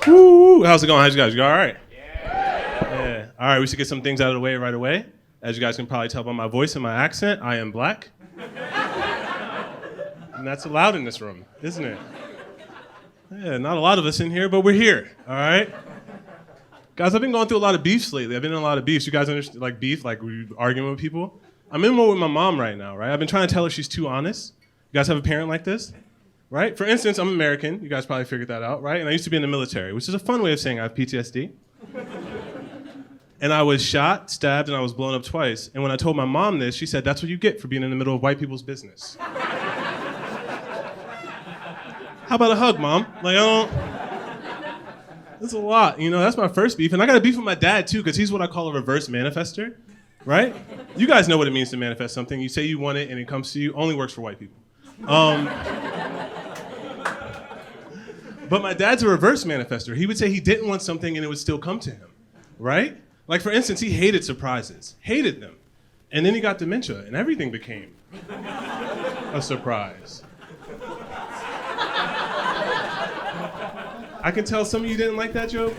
Woo! How's it going? How's you guys? You all right? Yeah. All right, we should get some things out of the way right away. As you guys can probably tell by my voice and my accent, I am black. And that's allowed in this room, isn't it? Yeah, not a lot of us in here, but we're here, all right? Guys, I've been going through a lot of beefs lately. I've been in a lot of beefs. You guys understand, like beef, like we arguing with people? I'm in one with my mom right now, right? I've been trying to tell her she's too honest. You guys have a parent like this? Right? For instance, I'm American. You guys probably figured that out, right? And I used to be in the military, which is a fun way of saying I have PTSD. And I was shot, stabbed, and I was blown up twice. And when I told my mom this, she said, that's what you get for being in the middle of white people's business. How about a hug, Mom? Like, I don't... That's a lot, you know? That's my first beef. And I got a beef with my dad, too, because he's what I call a reverse manifester, right? You guys know what it means to manifest something. You say you want it, and it comes to you. Only works for white people. But my dad's a reverse manifester. He would say he didn't want something and it would still come to him, right? Like, for instance, he hated surprises, hated them. And then he got dementia and everything became a surprise. I can tell some of you didn't like that joke.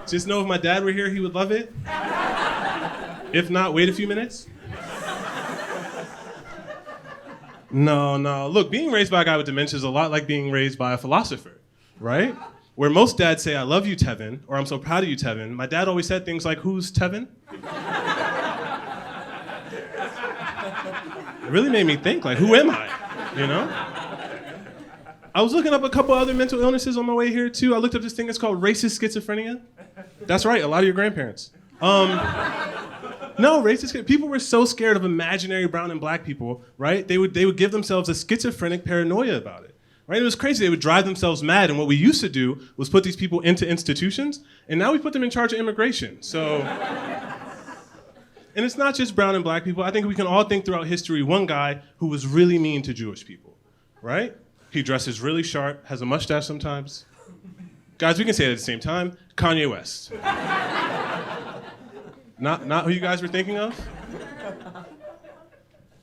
Just know if my dad were here, he would love it. If not, wait a few minutes. No. Look, being raised by a guy with dementia is a lot like being raised by a philosopher, right? Where most dads say, I love you, Tevin, or I'm so proud of you, Tevin. My dad always said things like, who's Tevin? It really made me think, like, who am I, you know? I was looking up a couple other mental illnesses on my way here, too. I looked up this thing, it's called racist schizophrenia. That's right, a lot of your grandparents. No, racist. People were so scared of imaginary brown and black people, right? They would give themselves a schizophrenic paranoia about it, right? It was crazy. They would drive themselves mad. And what we used to do was put these people into institutions, and now we put them in charge of immigration. So, and it's not just brown and black people. I think we can all think throughout history one guy who was really mean to Jewish people, right? He dresses really sharp, has a mustache sometimes. Guys, we can say it at the same time. Kanye West. Not who you guys were thinking of?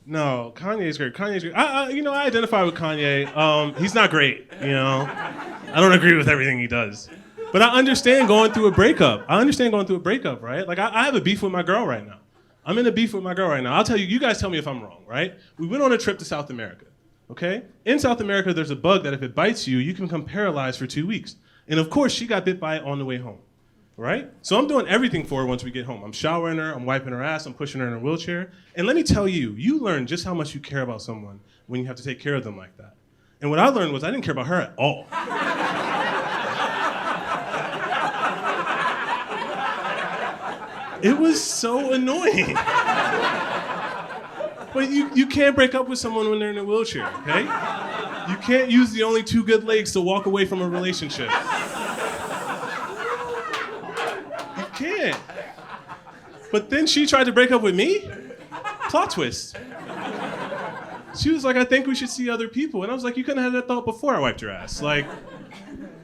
No, Kanye's great. I identify with Kanye. He's not great, you know. I don't agree with everything he does. But I understand going through a breakup. Right? Like, I have a beef with my girl right now. I'm in a beef with my girl right now. I'll tell you, you guys tell me if I'm wrong, right? We went on a trip to South America, okay? In South America, there's a bug that if it bites you, you can become paralyzed for 2 weeks. And of course, she got bit by it on the way home. Right? So I'm doing everything for her once we get home. I'm showering her, I'm wiping her ass, I'm pushing her in a wheelchair. And let me tell you, you learn just how much you care about someone when you have to take care of them like that. And what I learned was I didn't care about her at all. It was so annoying. But you can't break up with someone when they're in a wheelchair, okay? You can't use the only 2 good legs to walk away from a relationship. Can't. But then she tried to break up with me? Plot twist. She was like, I think we should see other people. And I was like, you couldn't have that thought before I wiped your ass. Like,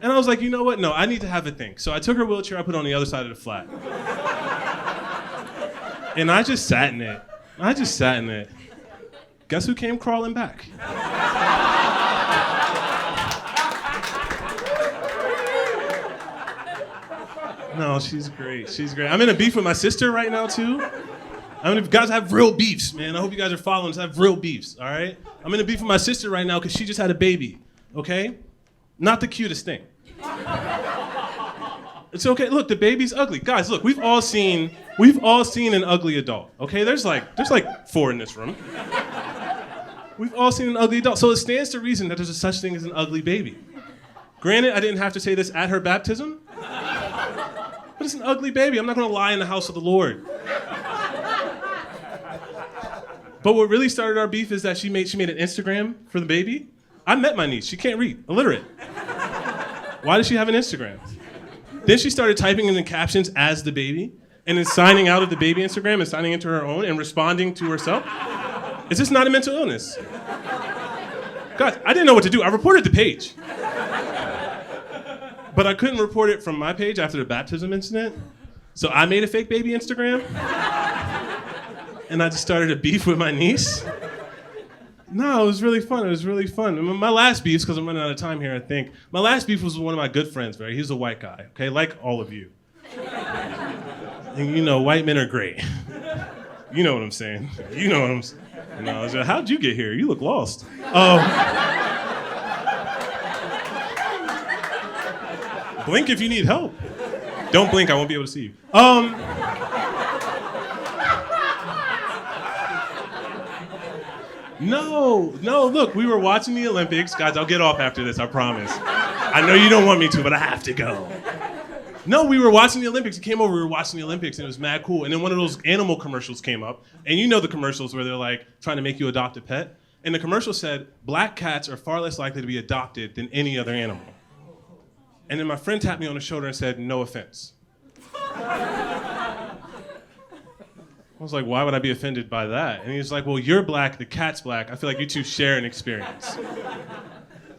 and I was like, you know what? No, I need to have a think. So I took her wheelchair, I put it on the other side of the flat. And I just sat in it. Guess who came crawling back? No, she's great. I'm in a beef with my sister right now, too. Guys, I have real beefs, man. I hope you guys are following this. I have real beefs, all right? I'm in a beef with my sister right now because she just had a baby, okay? Not the cutest thing. It's okay. Look, the baby's ugly. Guys, look, we've all seen an ugly adult, okay? There's like 4 in this room. We've all seen an ugly adult. So it stands to reason that there's a such thing as an ugly baby. Granted, I didn't have to say this at her baptism, but it's an ugly baby. I'm not going to lie in the house of the Lord. But what really started our beef is that she made an Instagram for the baby. I met my niece. She can't read. Illiterate. Why does she have an Instagram? Then she started typing in the captions as the baby and then signing out of the baby Instagram and signing into her own and responding to herself. Is this not a mental illness? Guys, I didn't know what to do. I reported the page. But I couldn't report it from my page after the baptism incident. So I made a fake baby Instagram. And I just started a beef with my niece. No, it was really fun. It was really fun. I mean, my last beef, because I'm running out of time here, I think. My last beef was with one of my good friends, right? He's a white guy, okay? Like all of you. And you know, white men are great. You know what I'm saying. You know what I'm saying. And I was like, how'd you get here? You look lost. Blink if you need help. Don't blink, I won't be able to see you. No, look, we were watching the Olympics. Guys, I'll get off after this, I promise. I know you don't want me to, but I have to go. No, we were watching the Olympics. He came over, we were watching the Olympics, and it was mad cool. And then one of those animal commercials came up. And you know the commercials where they're like trying to make you adopt a pet. And the commercial said, black cats are far less likely to be adopted than any other animal. And then my friend tapped me on the shoulder and said, no offense. I was like, why would I be offended by that? And he was like, well, you're black, the cat's black. I feel like you two share an experience.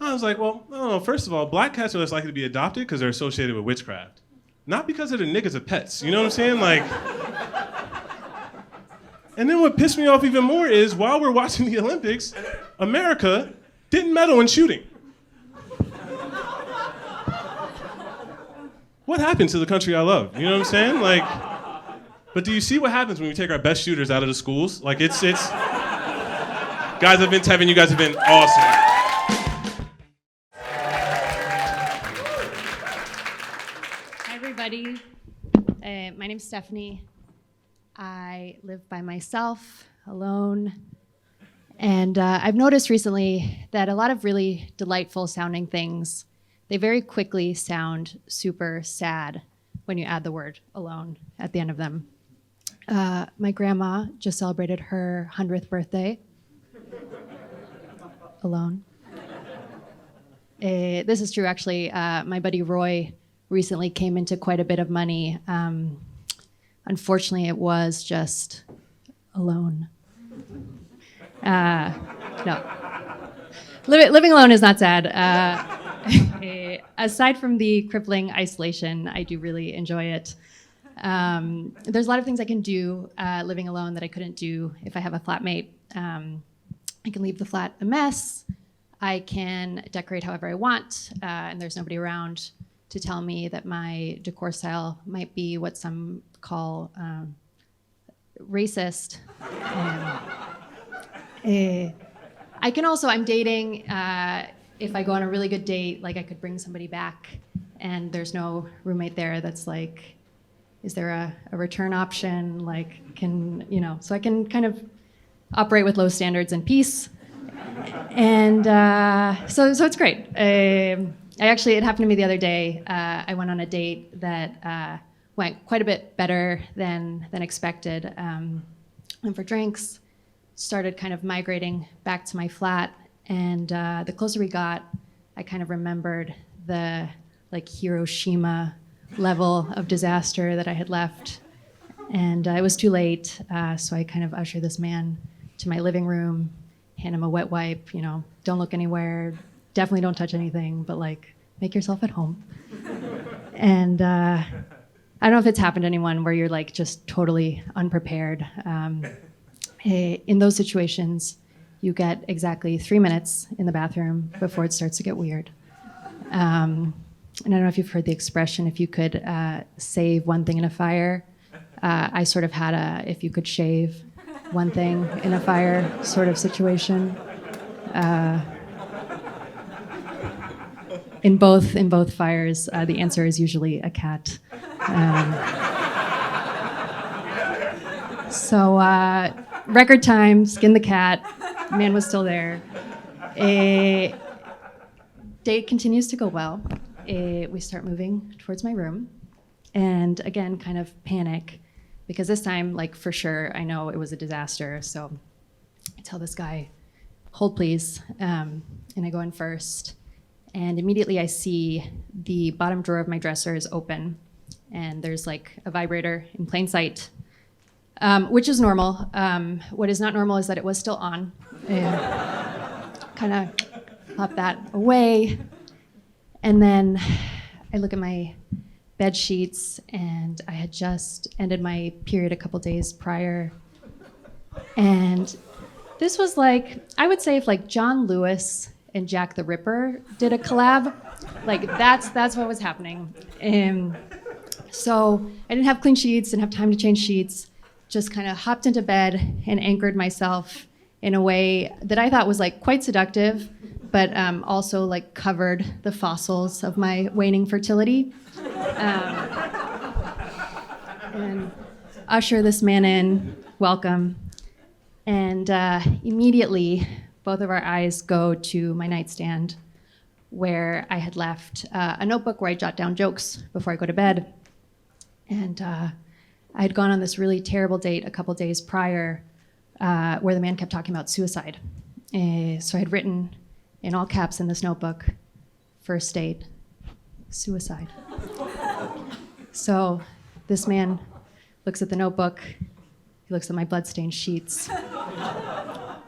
I was like, well, no, first of all, black cats are less likely to be adopted because they're associated with witchcraft. Not because of the niggas of pets, you know what I'm saying? Like, and then what pissed me off even more is while we're watching the Olympics, America didn't medal in shooting. What happened to the country I love? You know what I'm saying? Like, but do you see what happens when we take our best shooters out of the schools? Like, it's guys, Tevin, you guys have been awesome. Hi, everybody. My name's Stephanie. I live by myself, alone. And I've noticed recently that a lot of really delightful sounding things, they very quickly sound super sad when you add the word alone at the end of them. My grandma just celebrated her 100th birthday. Alone. This is true, actually. My buddy Roy recently came into quite a bit of money. Unfortunately, it was just alone. No. Living alone is not sad. Aside from the crippling isolation, I do really enjoy it. There's a lot of things I can do living alone that I couldn't do if I have a flatmate. I can leave the flat a mess. I can decorate however I want, and there's nobody around to tell me that my decor style might be what some call racist. I can also, I'm dating, if I go on a really good date, like I could bring somebody back and there's no roommate there that's like, is there a return option? Like, so I can kind of operate with low standards and peace. And so it's great. It happened to me the other day. I went on a date that went quite a bit better than expected. Went for drinks, started kind of migrating back to my flat. And the closer we got, I kind of remembered the like Hiroshima level of disaster that I had left. And it was too late, so I kind of ushered this man to my living room, hand him a wet wipe, don't look anywhere, definitely don't touch anything, but like, make yourself at home. And I don't know if it's happened to anyone where you're like just totally unprepared. In those situations, you get exactly 3 minutes in the bathroom before it starts to get weird. And I don't know if you've heard the expression, if you could save one thing in a fire. I sort of had a, if you could shave one thing in a fire sort of situation. In both fires, the answer is usually a cat. So record time, skin the cat, man was still there. Date continues to go well. We start moving towards my room, and again, kind of panic, because this time, like for sure, I know it was a disaster. So I tell this guy, hold please, and I go in first, and immediately I see the bottom drawer of my dresser is open, and there's like a vibrator in plain sight, which is normal. What is not normal is that it was still on. Kind of pop that away. And then I look at my bed sheets, and I had just ended my period a couple days prior. And This was like, I would say if like John Lewis and Jack the Ripper did a collab, like that's what was happening. So I didn't have clean sheets, didn't have time to change sheets, just kind of hopped into bed and anchored myself in a way that I thought was like quite seductive, but also like covered the fossils of my waning fertility. And usher this man in, welcome. And immediately, both of our eyes go to my nightstand where I had left a notebook where I jot down jokes before I go to bed. And I had gone on this really terrible date a couple days prior where the man kept talking about suicide. So I had written in all caps in this notebook, first date, suicide. So this man looks at the notebook, he looks at my bloodstained sheets,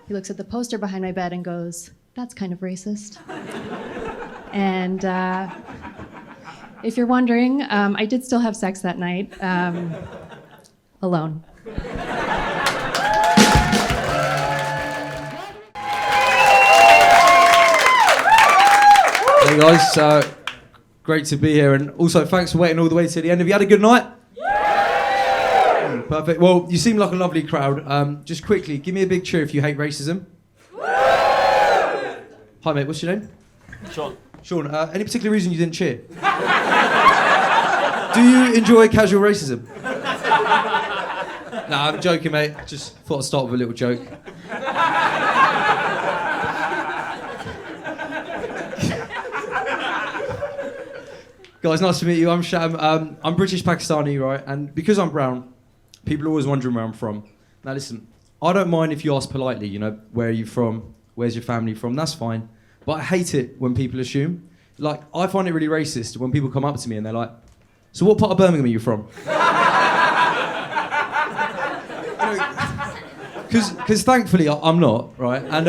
he looks at the poster behind my bed and goes, "That's kind of racist." And if you're wondering, I did still have sex that night, alone. Hey guys, great to be here, and also thanks for waiting all the way to the end. Have you had a good night? Yeah! Perfect. Well, you seem like a lovely crowd. Just quickly, give me a big cheer if you hate racism. Hi mate, what's your name? Sean. Sean, any particular reason you didn't cheer? Do you enjoy casual racism? Nah, I'm joking mate. Just thought I'd start with a little joke. Guys, nice to meet you. I'm Sham. I'm British Pakistani, right? And because I'm brown, people are always wondering where I'm from. Now listen, I don't mind if you ask politely, you know, where are you from? Where's your family from? That's fine. But I hate it when people assume. Like, I find it really racist when people come up to me and they're like, "So what part of Birmingham are you from?" Because thankfully I'm not, right? And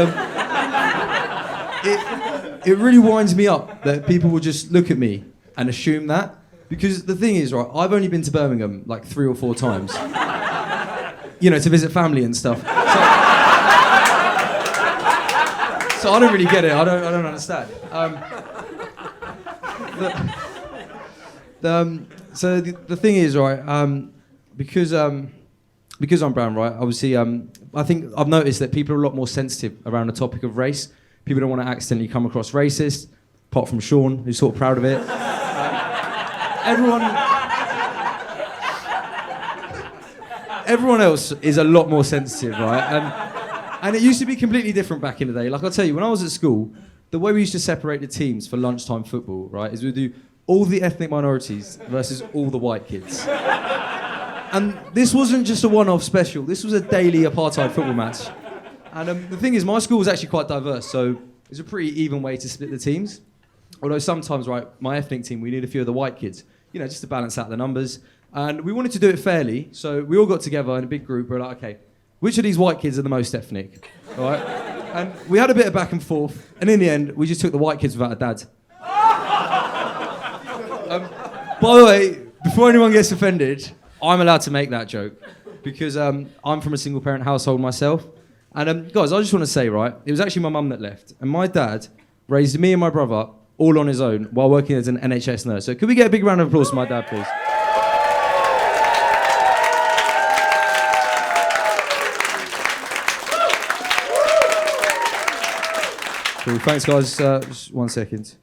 it really winds me up that people will just look at me and assume that. Because the thing is, right, I've only been to Birmingham like 3 or 4 times. You know, to visit family and stuff. So I don't really get it. I don't understand. So the thing is, right, because I'm brown, right, obviously, I think I've noticed that people are a lot more sensitive around the topic of race. People don't want to accidentally come across racist, apart from Sean, who's sort of proud of it. Everyone else is a lot more sensitive, right? And it used to be completely different back in the day. Like, I'll tell you, when I was at school, the way we used to separate the teams for lunchtime football, right, is we'd do all the ethnic minorities versus all the white kids. And this wasn't just a one-off special. This was a daily apartheid football match. And the thing is, my school was actually quite diverse, so it was a pretty even way to split the teams. Although sometimes, right, my ethnic team, we need a few of the white kids, you know, just to balance out the numbers. And we wanted to do it fairly, so we all got together in a big group. We were like, okay, which of these white kids are the most ethnic? All right? And we had a bit of back and forth, and in the end, we just took the white kids without a dad. By the way, before anyone gets offended, I'm allowed to make that joke, because I'm from a single-parent household myself. And guys, I just want to say, right, it was actually my mum that left, and my dad raised me and my brother all on his own while working as an NHS nurse. So could we get a big round of applause for my dad, please? Cool, thanks guys, just 1 second.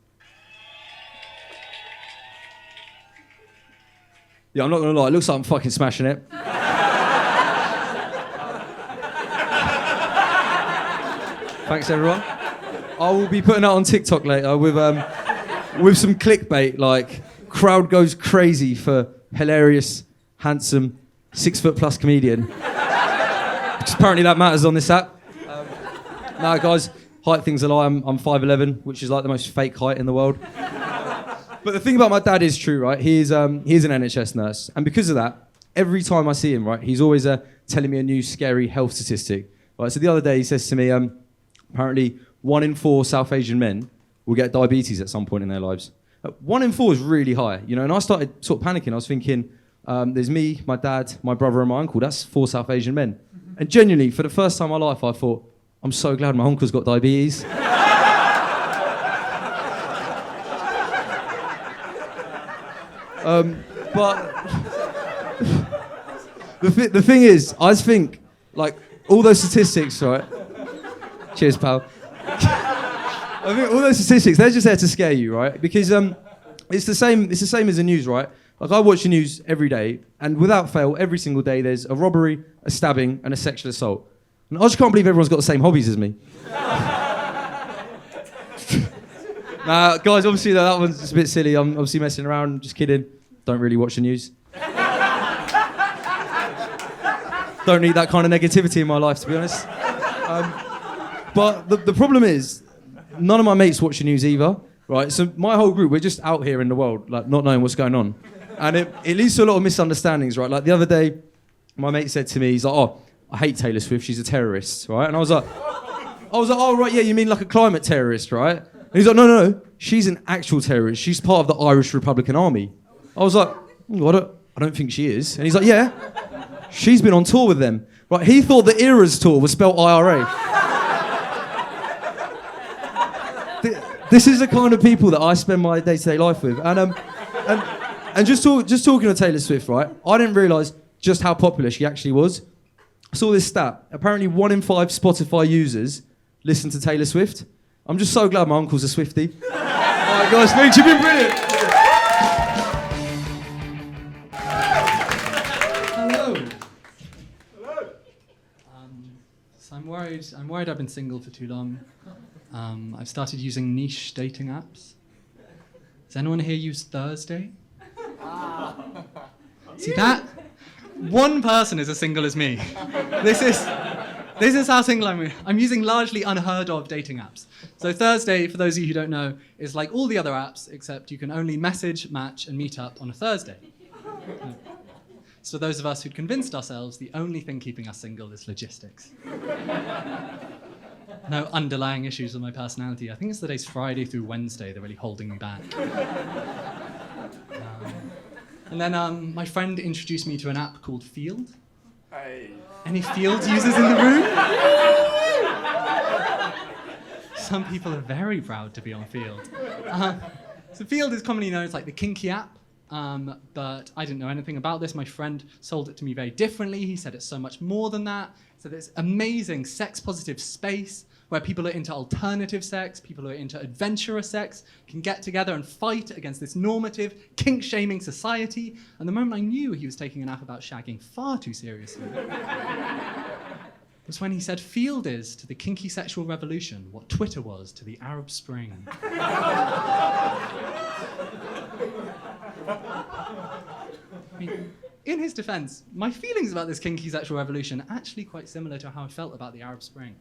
Yeah, I'm not gonna lie, it looks like I'm fucking smashing it. Thanks everyone. I will be putting that on TikTok later with some clickbait, like crowd goes crazy for hilarious, handsome, 6-foot+ comedian. Because apparently that matters on this app. Nah, guys, height thing's a lie. I'm 5'11", which is like the most fake height in the world. But the thing about my dad is true, right? He's an NHS nurse, and because of that, every time I see him, right, he's always telling me a new scary health statistic. Right, so the other day he says to me, apparently 1 in 4 South Asian men will get diabetes at some point in their lives. 1 in 4 is really high, you know. And I started sort of panicking. I was thinking, there's me, my dad, my brother, and my uncle. That's 4 South Asian men. And genuinely, for the first time in my life, I thought, I'm so glad my uncle's got diabetes. But the thing is, I just think, like, all those statistics, right? Cheers, pal. I think all those statistics, they're just there to scare you, right? Because it's the same as the news, right? Like, I watch the news every day, and without fail, every single day, there's a robbery, a stabbing, and a sexual assault. And I just can't believe everyone's got the same hobbies as me. Nah, guys, obviously that one's just a bit silly. I'm obviously messing around, just kidding. Don't really watch the news. Don't need that kind of negativity in my life, to be honest. But the problem is, none of my mates watch the news either, right? So my whole group, we're just out here in the world, like, not knowing what's going on. And it leads to a lot of misunderstandings, right? Like, the other day, my mate said to me, he's like, oh, I hate Taylor Swift, she's a terrorist, right? And I was like, oh, right, yeah, you mean like a climate terrorist, right? And he's like, no, she's an actual terrorist. She's part of the Irish Republican Army. I was like, well, I don't think she is. And he's like, yeah, she's been on tour with them. Right, he thought the Eras tour was spelled IRA. This is the kind of people that I spend my day-to-day life with. And just talking to Taylor Swift, right, I didn't realise just how popular she actually was. I saw this stat. Apparently 1 in 5 Spotify users listen to Taylor Swift. I'm just so glad my uncle's a Swiftie. All right, guys, thanks, you've been brilliant. Hello. So I'm worried I've been single for too long. I've started using niche dating apps. Does anyone here use Thursday? See that? One person is as single as me. This is how single I'm using largely unheard of dating apps. So Thursday, for those of you who don't know, is like all the other apps, except you can only message, match, and meet up on a Thursday. So those of us who'd convinced ourselves the only thing keeping us single is logistics. No underlying issues with my personality. I think it's the days Friday through Wednesday that are really holding me back. And then my friend introduced me to an app called Field. Hey. Any Field users in the room? Some people are very proud to be on Field. So Field is commonly known as like the kinky app, but I didn't know anything about this. My friend sold it to me very differently. He said it's so much more than that. So this amazing sex-positive space where people are into alternative sex, people who are into adventurous sex, can get together and fight against this normative, kink-shaming society. And the moment I knew he was taking an app about shagging far too seriously was when he said Field is to the kinky sexual revolution what Twitter was to the Arab Spring. In his defense, my feelings about this kinky sexual revolution are actually quite similar to how I felt about the Arab Spring.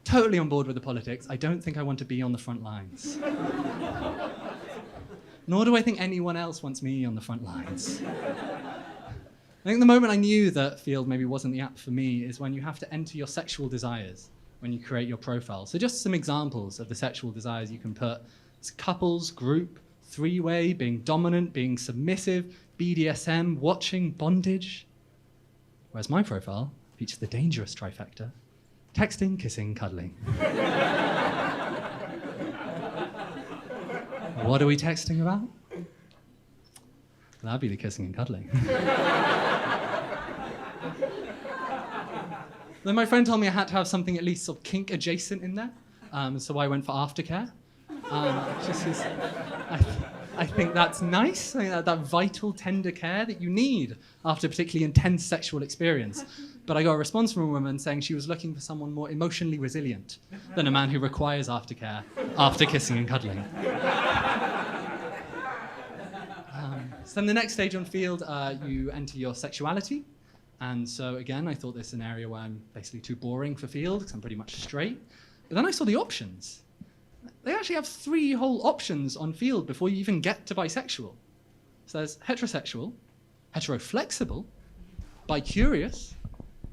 Totally on board with the politics. I don't think I want to be on the front lines. Nor do I think anyone else wants me on the front lines. I think the moment I knew that Field maybe wasn't the app for me is when you have to enter your sexual desires when you create your profile. So just some examples of the sexual desires you can put. It's couples, group, three-way, being dominant, being submissive, BDSM, watching, bondage. Whereas my profile features the dangerous trifecta: texting, kissing, cuddling. What are we texting about? That'd be the kissing and cuddling. Then my friend told me I had to have something at least sort of kink adjacent in there, so I went for aftercare. I think that's nice. I think that vital, tender care that you need after a particularly intense sexual experience. But I got a response from a woman saying she was looking for someone more emotionally resilient than a man who requires aftercare after kissing and cuddling. So then the next stage on Field, you enter your sexuality. And so again, I thought this is an area where I'm basically too boring for Field because I'm pretty much straight. But then I saw the options. They actually have 3 whole options on Field before you even get to bisexual. So there's heterosexual, heteroflexible, bicurious,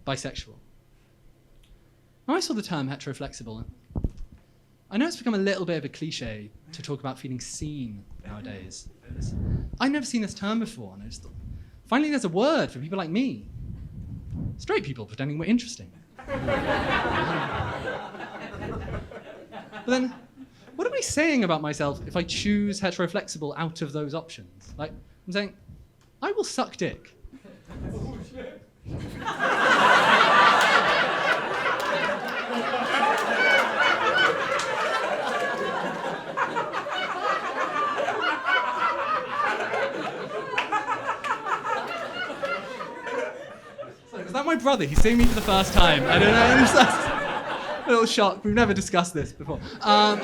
bisexual. Now I saw the term heteroflexible. I know it's become a little bit of a cliche to talk about feeling seen nowadays. I've never seen this term before, and I just thought, finally there's a word for people like me. Straight people pretending we're interesting. But then, what am I saying about myself if I choose heteroflexible out of those options? Like, I'm saying, I will suck dick. Is that my brother? He's seeing me for the first time. I don't know. I'm just a little shocked. We've never discussed this before. I'll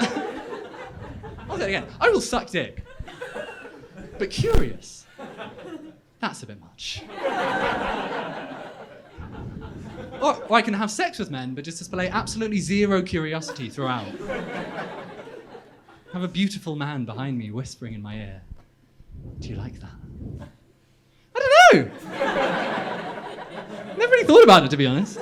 say it again. I will suck dick. But curious, that's a bit much. Or I can have sex with men, but just display absolutely zero curiosity throughout. Have a beautiful man behind me whispering in my ear. Do you like that? I don't know. Never really thought about it, to be honest.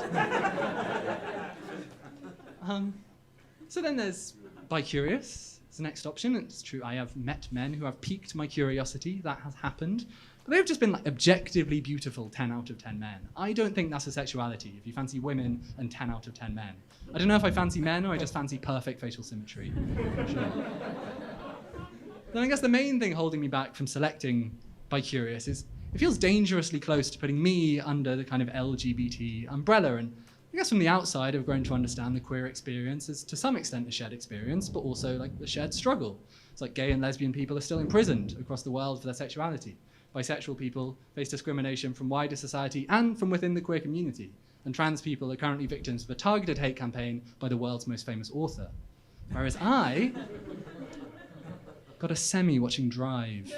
So then there's bi-curious. It's the next option. It's true, I have met men who have piqued my curiosity. That has happened. But they've just been like objectively beautiful 10 out of 10 men. I don't think that's a sexuality, if you fancy women and 10 out of 10 men. I don't know if I fancy men or I just fancy perfect facial symmetry. Sure. Then I guess the main thing holding me back from selecting bi-curious is it feels dangerously close to putting me under the kind of LGBT umbrella. And I guess from the outside, I've grown to understand the queer experience as to some extent a shared experience, but also like a shared struggle. It's like gay and lesbian people are still imprisoned across the world for their sexuality. Bisexual people face discrimination from wider society and from within the queer community. And trans people are currently victims of a targeted hate campaign by the world's most famous author. Whereas I got a semi watching Drive.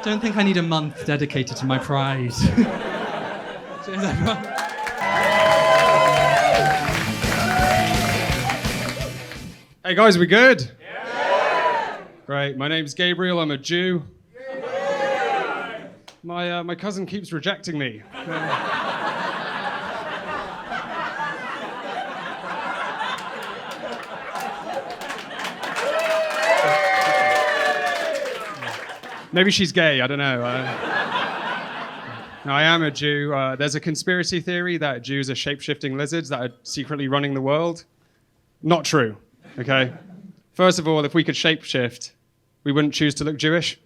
Don't think I need a month dedicated to my pride. Cheers, everyone. Hey guys, we good? Yeah. Great. My name's Gabriel. I'm a Jew. Yeah. My cousin keeps rejecting me. Maybe she's gay. I don't know. No, I am a Jew. There's a conspiracy theory that Jews are shape-shifting lizards that are secretly running the world. Not true. Okay? First of all, if we could shapeshift, we wouldn't choose to look Jewish.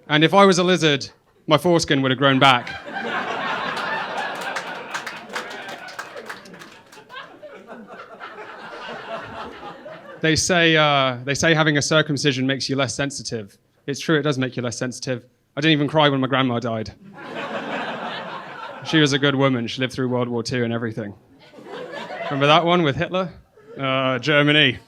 And if I was a lizard, my foreskin would have grown back. They say having a circumcision makes you less sensitive. It's true, it does make you less sensitive. I didn't even cry when my grandma died. She was a good woman. She lived through World War II and everything. Remember that one with Hitler? Germany.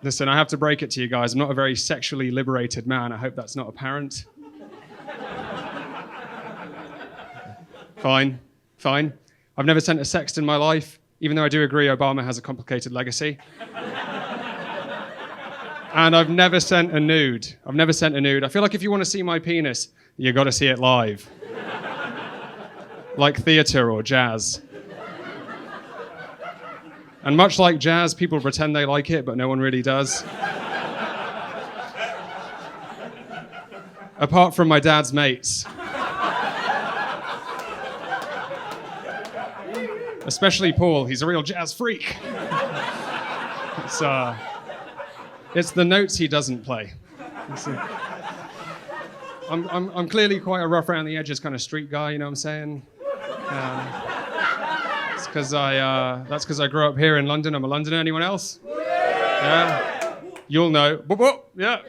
Listen, I have to break it to you guys. I'm not a very sexually liberated man. I hope that's not apparent. Fine. I've never sent a sext in my life, even though I do agree Obama has a complicated legacy. And I've never sent a nude. I feel like if you want to see my penis, you got to see it live. Like theater or jazz. And much like jazz, people pretend they like it, but no one really does. Apart from my dad's mates. Especially Paul, he's a real jazz freak. It's the notes he doesn't play. I'm clearly quite a rough around the edges kind of street guy, you know what I'm saying? That's because I grew up here in London. I'm a Londoner. Anyone else? Yeah. You'll know. Yeah.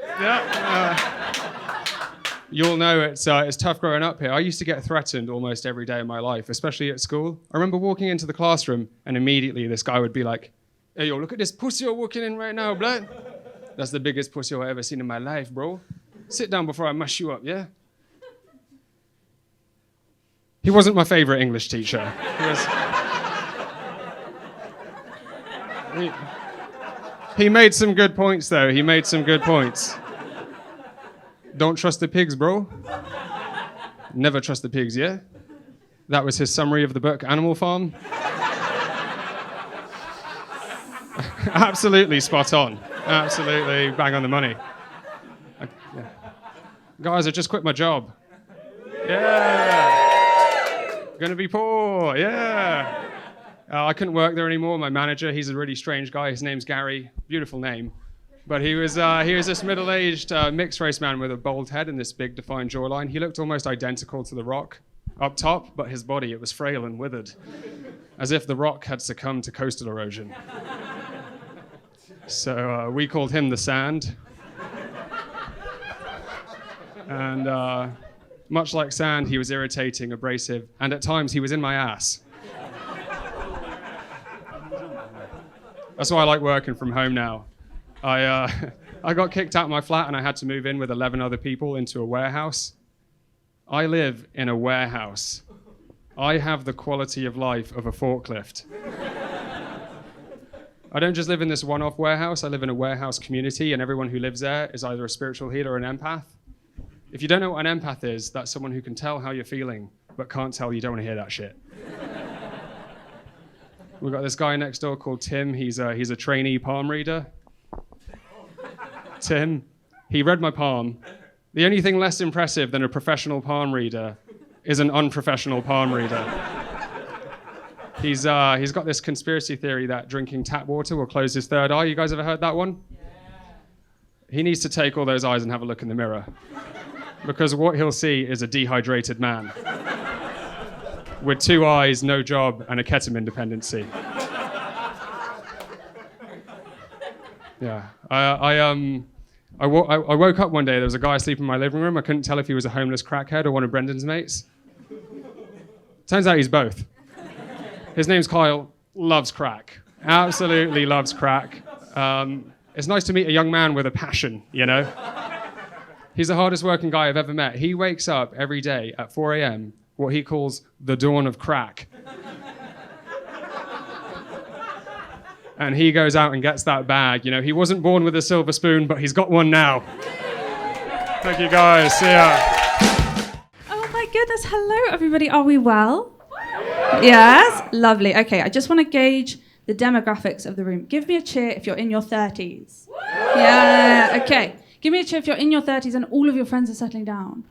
You'll know it's tough growing up here. I used to get threatened almost every day of my life, especially at school. I remember walking into the classroom and immediately this guy would be like, "Hey, yo, look at this pussy you're walking in right now, blood. That's the biggest pussy I've ever seen in my life, bro. Sit down before I mash you up, yeah?" He wasn't my favorite English teacher. He made some good points, though. Don't trust the pigs, bro. Never trust the pigs, yeah? That was his summary of the book Animal Farm. Absolutely spot on. Absolutely bang on the money. Yeah. Guys, I just quit my job. Yeah. Gonna be poor. Yeah. I couldn't work there anymore. My manager, he's a really strange guy. His name's Gary. Beautiful name. But he was this middle-aged mixed-race man with a bald head and this big defined jawline. He looked almost identical to The Rock up top, but his body, it was frail and withered, as if The Rock had succumbed to coastal erosion. So we called him the Sand. And much like Sand, he was irritating, abrasive, and at times he was in my ass. That's why I like working from home now. I got kicked out of my flat and I had to move in with 11 other people into a warehouse. I live in a warehouse. I have the quality of life of a forklift. I don't just live in this one-off warehouse, I live in a warehouse community, and everyone who lives there is either a spiritual healer or an empath. If you don't know what an empath is, that's someone who can tell how you're feeling, but can't tell you don't want to hear that shit. We've got this guy next door called Tim. He's a trainee palm reader. Tim, he read my palm. The only thing less impressive than a professional palm reader is an unprofessional palm reader. He's got this conspiracy theory that drinking tap water will close his third eye. You guys ever heard that one? Yeah. He needs to take all those eyes and have a look in the mirror. Because what he'll see is a dehydrated man. With 2 eyes, no job, and a ketamine dependency. Yeah. I woke up one day, there was a guy asleep in my living room. I couldn't tell if he was a homeless crackhead or one of Brendan's mates. Turns out he's both. His name's Kyle, loves crack. Absolutely loves crack. It's nice to meet a young man with a passion, you know? He's the hardest working guy I've ever met. He wakes up every day at 4 a.m., what he calls the dawn of crack. And he goes out and gets that bag. You know, he wasn't born with a silver spoon, but he's got one now. Thank you, guys. See ya. Oh my goodness. Hello, everybody. Are we well? Yes? Lovely. Okay, I just want to gauge the demographics of the room. Give me a cheer if you're in your 30s. Yeah, okay. Give me a cheer if you're in your 30s and all of your friends are settling down.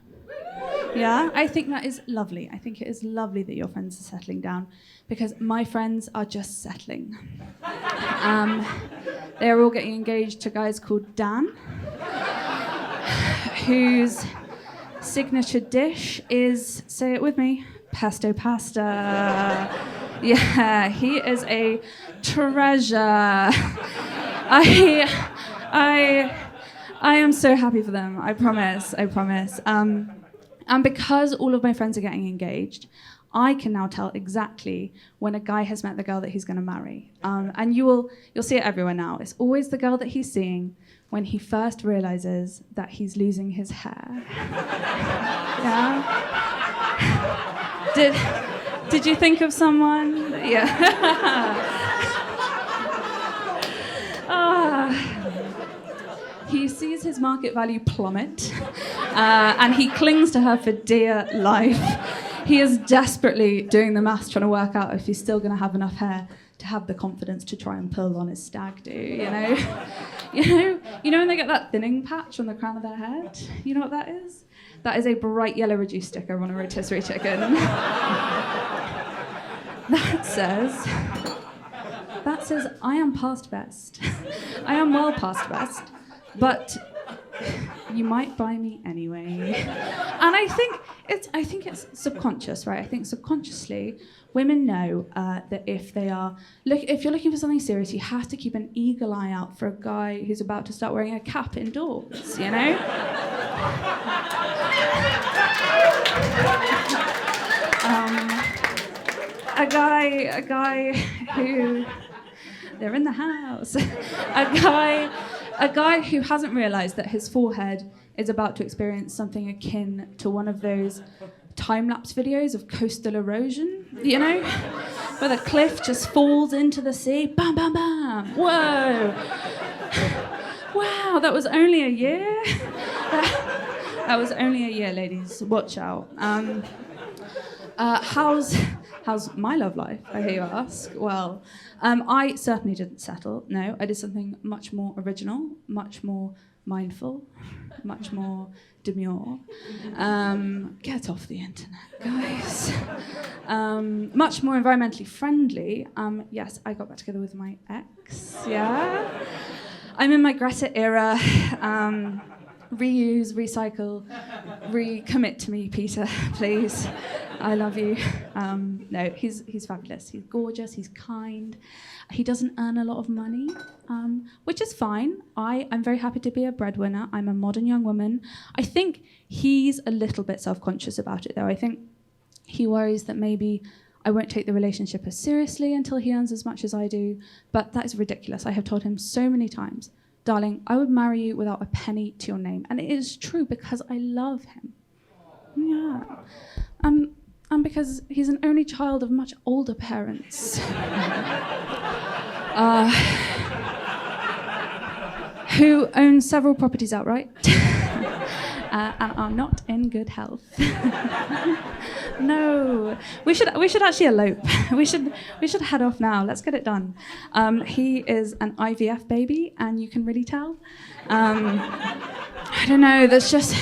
Yeah, I think that is lovely. I think it is lovely that your friends are settling down because my friends are just settling. They're all getting engaged to guys called Dan, whose signature dish is, say it with me, pesto pasta. Yeah, he is a treasure. I am so happy for them. I promise. And because all of my friends are getting engaged, I can now tell exactly when a guy has met the girl that he's going to marry. And you'll see it everywhere now. It's always the girl that he's seeing when he first realizes that he's losing his hair. Yeah? Did you think of someone? Yeah. He sees his market value plummet, and he clings to her for dear life. He is desperately doing the maths, trying to work out if he's still going to have enough hair to have the confidence to try and pull on his stag do, you know? You know when they get that thinning patch on the crown of their head? You know what that is? That is a bright yellow reduced sticker on a rotisserie chicken. That says, I am past best. I am well past best. But you might buy me anyway. And I think it's subconscious, right? I think subconsciously women know that if you're looking for something serious, you have to keep an eagle eye out for a guy who's about to start wearing a cap indoors, you know? A guy who, they're in the house. A guy who hasn't realised that his forehead is about to experience something akin to one of those time-lapse videos of coastal erosion, you know? Where the cliff just falls into the sea. Bam, bam, bam. Whoa. Wow, that was only a year? That was only a year, ladies. Watch out. How's my love life, I hear you ask? Well, I certainly didn't settle. No, I did something much more original, much more mindful, much more demure. Get off the internet, guys. Much more environmentally friendly. Yes, I got back together with my ex, yeah. I'm in my Greta era. Reuse, recycle, recommit to me, Peter, please. I love you. No, he's fabulous. He's gorgeous. He's kind. He doesn't earn a lot of money, which is fine. I'm very happy to be a breadwinner. I'm a modern young woman. I think he's a little bit self-conscious about it, though. I think he worries that maybe I won't take the relationship as seriously until he earns as much as I do. But that is ridiculous. I have told him so many times, darling, I would marry you without a penny to your name. And it is true because I love him. Yeah. And because he's an only child of much older parents. Who own several properties outright and are not in good health. No, we should actually elope. We should head off now. Let's get it done. He is an IVF baby, and you can really tell. I don't know. There's just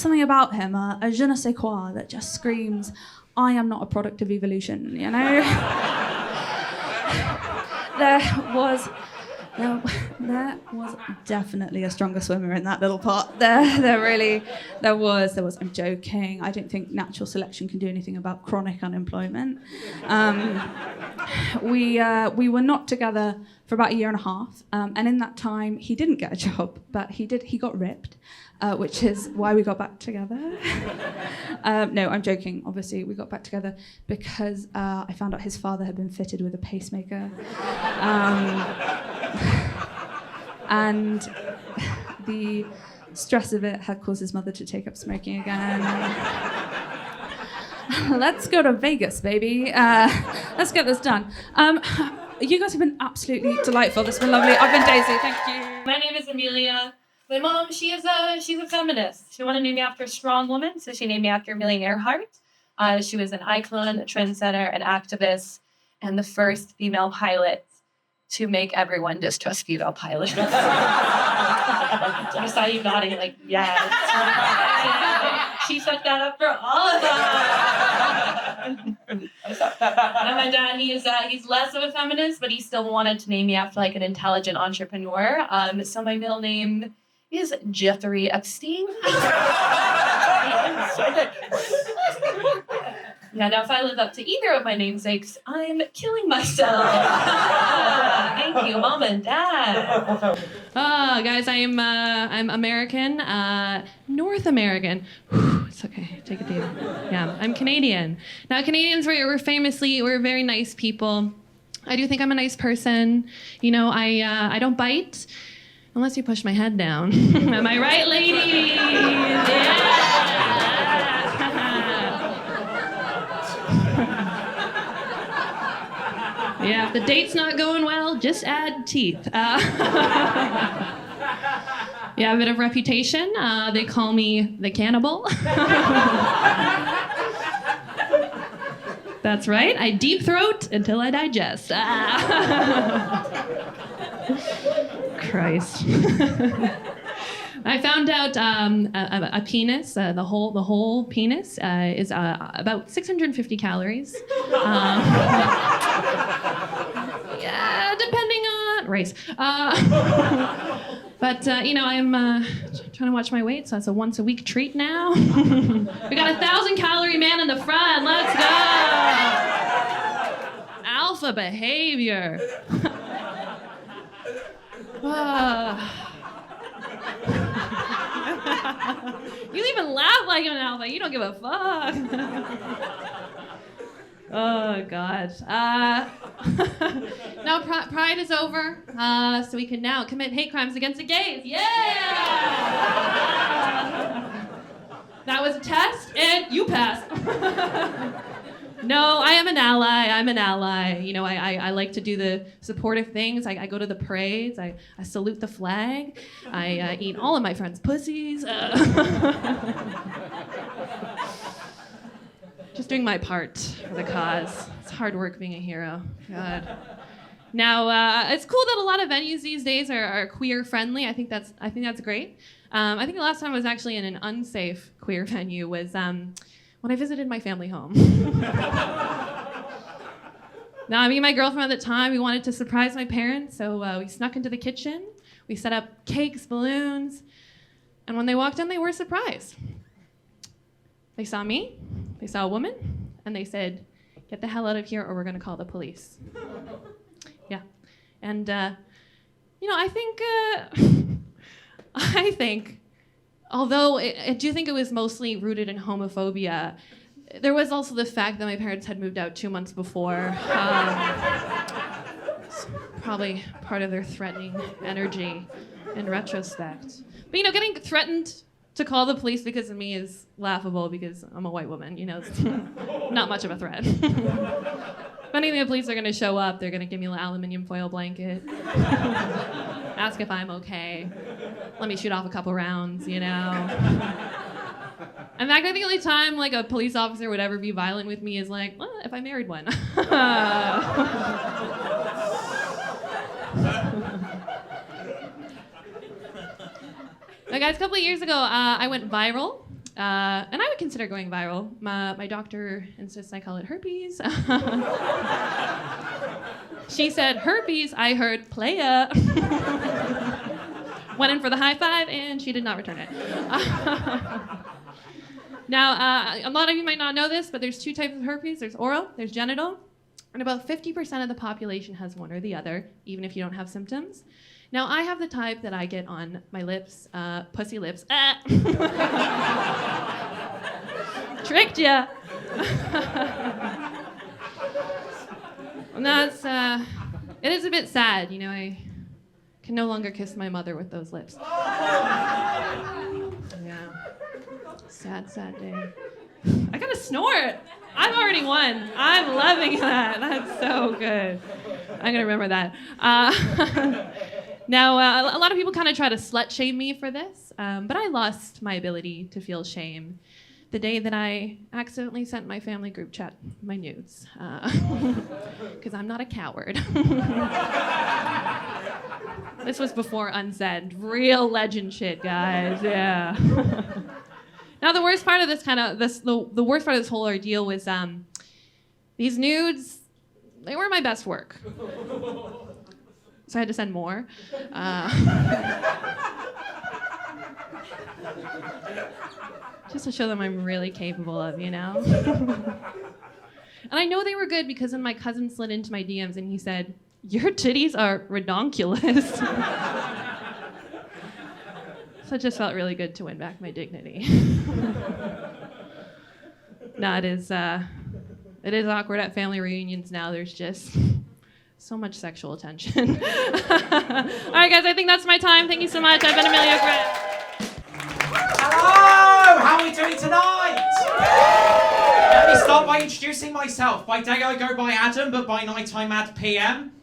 something about him, a je ne sais quoi that just screams, I am not a product of evolution. You know. There was definitely a stronger swimmer in that little pot. There was. I'm joking. I don't think natural selection can do anything about chronic unemployment. We were not together for about a year and a half, and in that time he didn't get a job, but he got ripped, which is why we got back together. No, I'm joking. Obviously, we got back together because I found out his father had been fitted with a pacemaker. And the stress of it had caused his mother to take up smoking again. Let's go to Vegas, baby. Let's get this done. You guys have been absolutely delightful. This has been lovely. I've been Daisy. Thank you. My name is Amelia. My mom, she's a feminist. She wanted to name me after a strong woman, so she named me after Amelia Earhart. She was an icon, a trendsetter, an activist, and the first female pilot to make everyone distrust female pilots. I saw you nodding like, yes. She set that up for all of us. And my dad, he's less of a feminist, but he still wanted to name me after like an intelligent entrepreneur. So my middle name is Jeffrey Epstein. Yeah, now if I live up to either of my namesakes, I'm killing myself. Thank you, Mom and Dad. Guys, I'm American, North American. Whew, it's okay, take a deep. Yeah, I'm Canadian. Now, Canadians, we're very nice people. I do think I'm a nice person. You know, I don't bite unless you push my head down. Am I right, ladies? Yeah. Yeah, if the date's not going well, just add teeth. Yeah, a bit of reputation. They call me the cannibal. That's right, I deep throat until I digest. Christ. I found out a penis, the whole penis is about 650 calories. Yeah, depending on race. But you know, I'm trying to watch my weight, so it's a once a week treat now. We got 1,000-calorie man in the front. Let's go. Alpha behavior. You even laugh like an alpha. You don't give a fuck. Oh, God. Now Pride is over, so we can now commit hate crimes against the gays. Yeah! That was a test, and you passed. No, I am an ally. I'm an ally. You know, I like to do the supportive things. I go to the parades. I salute the flag. I eat all of my friends' pussies. Just doing my part for the cause. It's hard work being a hero. God. Now, it's cool that a lot of venues these days are queer friendly. I think that's great. I think the last time I was actually in an unsafe queer venue was when I visited my family home. Now, me and my girlfriend at the time, we wanted to surprise my parents, so we snuck into the kitchen. We set up cakes, balloons, and when they walked in, they were surprised. They saw me, they saw a woman, and they said, "Get the hell out of here or we're gonna call the police." Yeah. And, I think, although I do think it was mostly rooted in homophobia, there was also the fact that my parents had moved out 2 months before. It's probably part of their threatening energy in retrospect. But, getting threatened to call the police because of me is laughable because I'm a white woman, it's not much of a threat. If anything, the police are going to show up, they're going to give me an aluminium foil blanket, ask if I'm okay, let me shoot off a couple rounds, In fact, I think the only time a police officer would ever be violent with me is if I married one. Now, guys, a couple of years ago, I went viral, and I would consider going viral. My doctor insists I call it herpes. She said herpes, I heard playa. Went in for the high five, and she did not return it. Now, a lot of you might not know this, but there's two types of herpes. There's oral, there's genital, and about 50% of the population has one or the other, even if you don't have symptoms. Now, I have the type that I get on my lips, pussy lips. Tricked ya. And that's, it is a bit sad, I can no longer kiss my mother with those lips. Yeah. Sad, sad day. I got a snort. I've already won. I'm loving that. That's so good. I'm gonna remember that. Now, a lot of people kind of try to slut shame me for this, but I lost my ability to feel shame the day that I accidentally sent my family group chat my nudes, because I'm not a coward. This was before Unsaid. Real legend shit, guys. Yeah. Now, the worst part of the worst part of this whole ordeal was these nudes. They were my best work. So I had to send more. Just to show them I'm really capable of, And I know they were good because when my cousin slid into my DMs and he said, "Your titties are redonkulous." So it just felt really good to win back my dignity. No, it is awkward at family reunions now. There's just so much sexual tension. All right, guys, I think that's my time. Thank you so much. I've been Amelia Fritz. Hello! How are we doing tonight? Let me start by introducing myself. By day I go by Adam, but by night I'm Ad PM.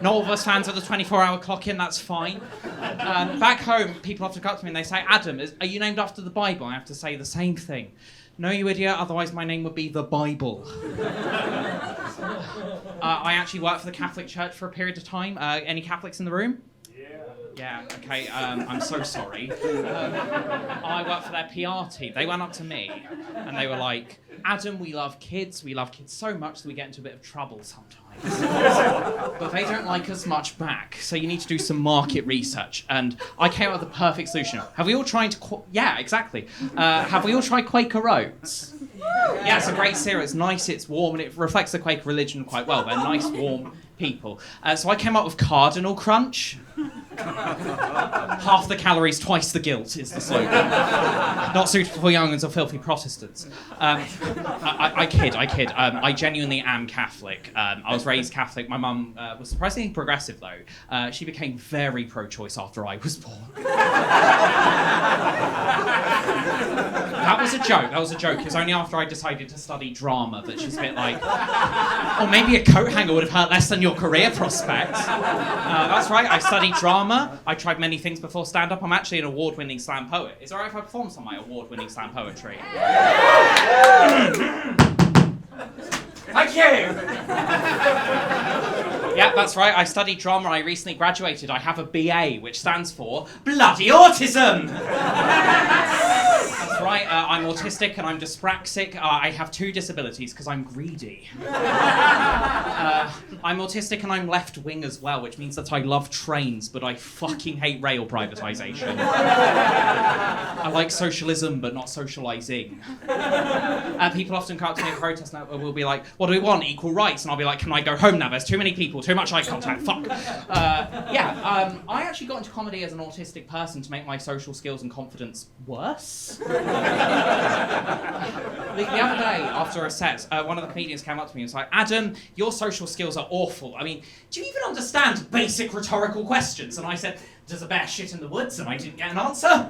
Not all of us fans of the 24-hour clock in, that's fine. Back home, people often come up to me and they say, "Adam, are you named after the Bible?" I have to say the same thing. "No, you idiot, otherwise my name would be the Bible." I actually worked for the Catholic Church for a period of time. Any Catholics in the room? Yeah, okay, I'm so sorry. I worked for their PR team. They went up to me and they were like, "Adam, we love kids so much that we get into a bit of trouble sometimes. But they don't like us much back, so you need to do some market research." And I came up with the perfect solution. Have we all tried yeah, exactly. Have we all tried Quaker Oats? Yeah, it's a great cereal. It's nice, it's warm, and it reflects the Quaker religion quite well. They're nice, warm people. So I came up with Cardinal Crunch. Half the calories, twice the guilt is the slogan. Not suitable for young uns or filthy Protestants. I kid. I genuinely am Catholic. I was raised Catholic. My mum was surprisingly progressive, though. She became very pro-choice after I was born. That was a joke. That was a joke. It was only after I decided to study drama that she's a bit like, or maybe a coat hanger would have hurt less than your career prospects. That's right, I studied drama. I tried many things before stand-up. I'm actually an award-winning slam poet. Is it alright if I perform some of my award-winning slam poetry? Thank you! Yeah, that's right. I studied drama. I recently graduated. I have a BA, which stands for Bloody Autism! That's right. I'm autistic and I'm dyspraxic. I have 2 disabilities because I'm greedy. I'm autistic and I'm left-wing as well, which means that I love trains, but I fucking hate rail privatisation. I like socialism, but not socialising. People often come up to me in protest and will be like, what do we want? Equal rights? And I'll be like, can I go home now? There's too many people, too much eye contact, fuck. I actually got into comedy as an autistic person to make my social skills and confidence worse. The other day, after a set, one of the comedians came up to me and was like, Adam, your social skills are awful. I mean, do you even understand basic rhetorical questions? And I said, does a bear shit in the woods? And I didn't get an answer.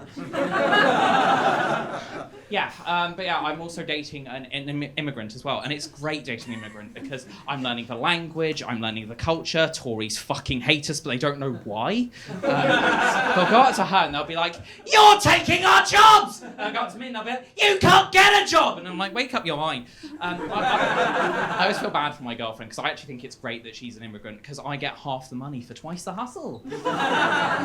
I'm also dating an immigrant as well. And it's great dating an immigrant because I'm learning the language, I'm learning the culture. Tories fucking hate us, but they don't know why. They'll go up to her and they'll be like, you're taking our jobs! And they'll go up to me and they'll be like, you can't get a job! And I'm like, wake up your mind. I always feel bad for my girlfriend because I actually think it's great that she's an immigrant because I get half the money for twice the hustle.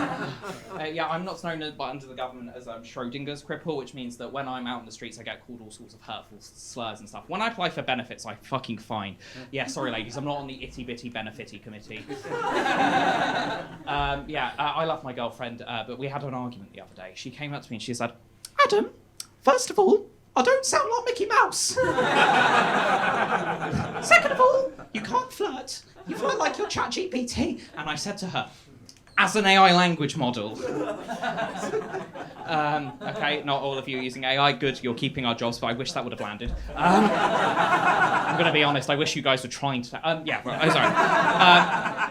I'm not known under the government as Schrodinger's cripple, which means that when I'm out in the streets, I get called all sorts of hurtful slurs and stuff. When I apply for benefits, I'm fucking fine. Yeah, sorry, ladies, I'm not on the itty-bitty benefitty committee. I love my girlfriend, but we had an argument the other day. She came up to me and she said, Adam, first of all, I don't sound like Mickey Mouse. Second of all, you can't flirt. You flirt like your ChatGPT. And I said to her, as an AI language model. Okay, not all of you using AI. Good, you're keeping our jobs, but I wish that would have landed. I'm going to be honest, I wish you guys were trying to...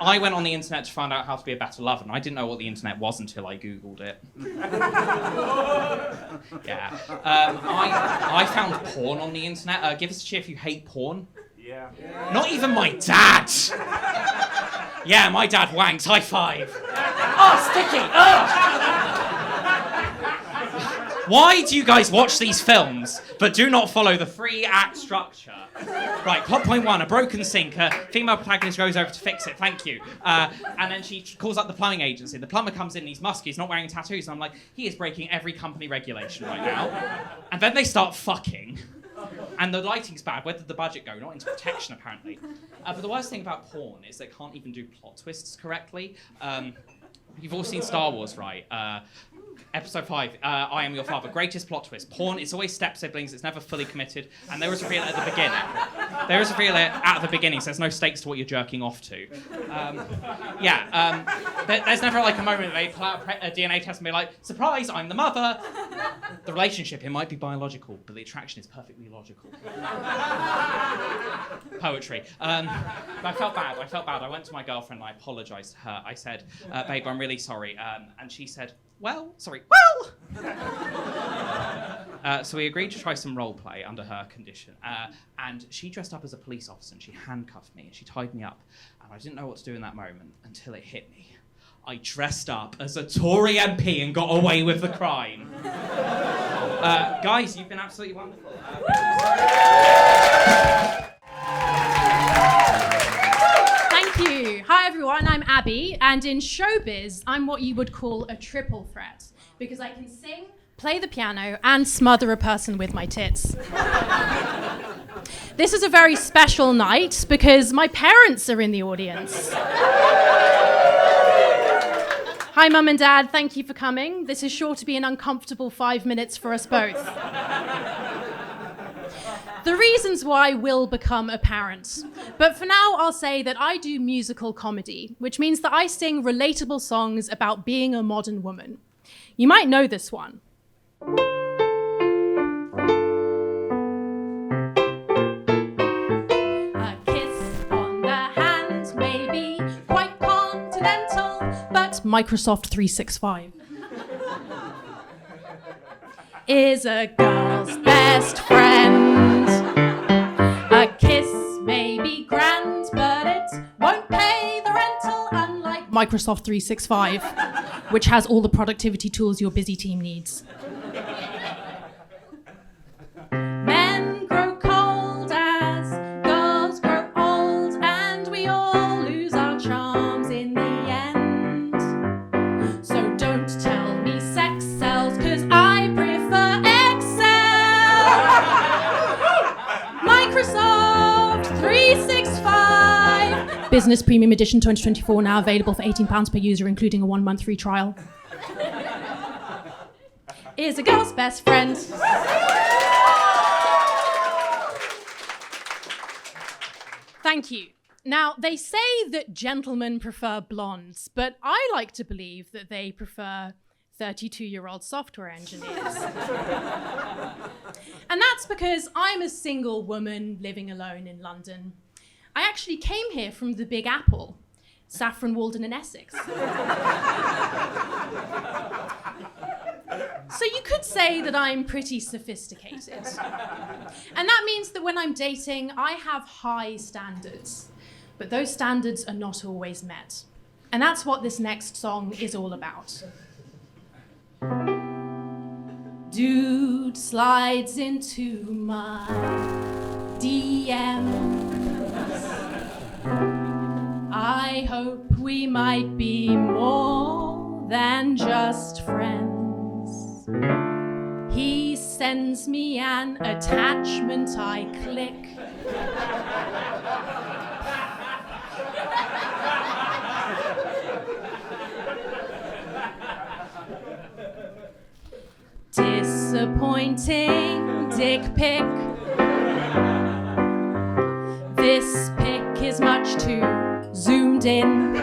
I went on the internet to find out how to be a better lover, and I didn't know what the internet was until I Googled it. I found porn on the internet. Give us a cheer if you hate porn. Yeah. Not even my dad! Yeah, my dad wanks. High five. Oh, sticky. Why do you guys watch these films but do not follow the 3-act structure? Right, plot point 1, a broken sink. Female protagonist goes over to fix it. Thank you. And then she calls up the plumbing agency. The plumber comes in and he's musky. He's not wearing tattoos. And I'm like, he is breaking every company regulation right now. And then they start fucking. And the lighting's bad. Where did the budget go? Not into protection, apparently. But the worst thing about porn is they can't even do plot twists correctly. You've all seen Star Wars, right? Episode 5, I Am Your Father. Greatest plot twist. Porn, it's always step-siblings. It's never fully committed. And there is a reveal at the beginning. There is a reveal at the beginning, so there's no stakes to what you're jerking off to. There's never like a moment where they pull out a DNA test and be like, surprise, I'm the mother. The relationship, it might be biological, but the attraction is perfectly logical. Poetry. I felt bad. I went to my girlfriend and I apologised to her. I said, babe, I'm really sorry. And she said, so we agreed to try some role play under her condition. And she dressed up as a police officer and she handcuffed me and she tied me up. And I didn't know what to do in that moment until it hit me. I dressed up as a Tory MP and got away with the crime. Guys, you've been absolutely wonderful. Hi everyone, I'm Abby, and in showbiz, I'm what you would call a triple threat, because I can sing, play the piano, and smother a person with my tits. This is a very special night, because my parents are in the audience. Hi Mum and Dad, thank you for coming. This is sure to be an uncomfortable 5 minutes for us both. The reasons why will become apparent. But for now, I'll say that I do musical comedy, which means that I sing relatable songs about being a modern woman. You might know this one. A kiss on the hand may be quite continental, but Microsoft 365 is a girl's best best friend. A kiss may be grand, but it won't pay the rental, unlike Microsoft 365, which has all the productivity tools your busy team needs. Men grow cold as girls grow old, and we all lose our charms in the end. So don't tell me sex sells, 'cause I prefer Excel. Microsoft 365. Business Premium Edition 2024 now available for £18 per user, including a 1-month free trial. Is a girl's best friend. Thank you. Now, they say that gentlemen prefer blondes, but I like to believe that they prefer 32-year-old software engineers. And that's because I'm a single woman living alone in London. I actually came here from the Big Apple, Saffron Walden in Essex. So you could say that I'm pretty sophisticated. And that means that when I'm dating, I have high standards. But those standards are not always met. And that's what this next song is all about. Dude slides into my DMs. I hope we might be more than just friends. He sends me an attachment, I click. Disappointing dick pic. This pic is much too zoomed in.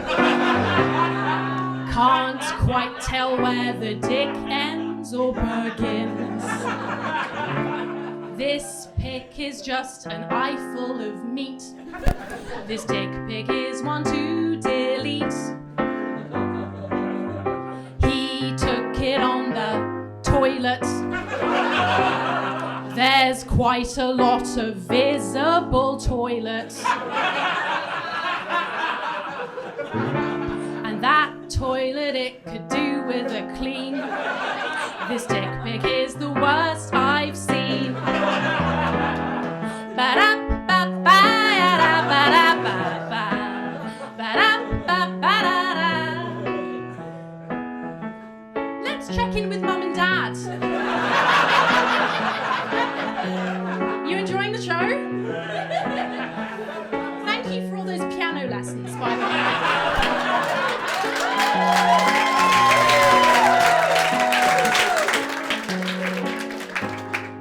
Can't quite tell where the dick ends or begins. This pic is just an eyeful of meat. This dick pic is one to delete. He took it on the toilet. There's quite a lot of visible toilet. And that toilet it could do with a clean. This dick pic is the worst I've seen. Let's check in with Mum and Dad. You enjoying the show? Thank you for all those piano lessons, by the way.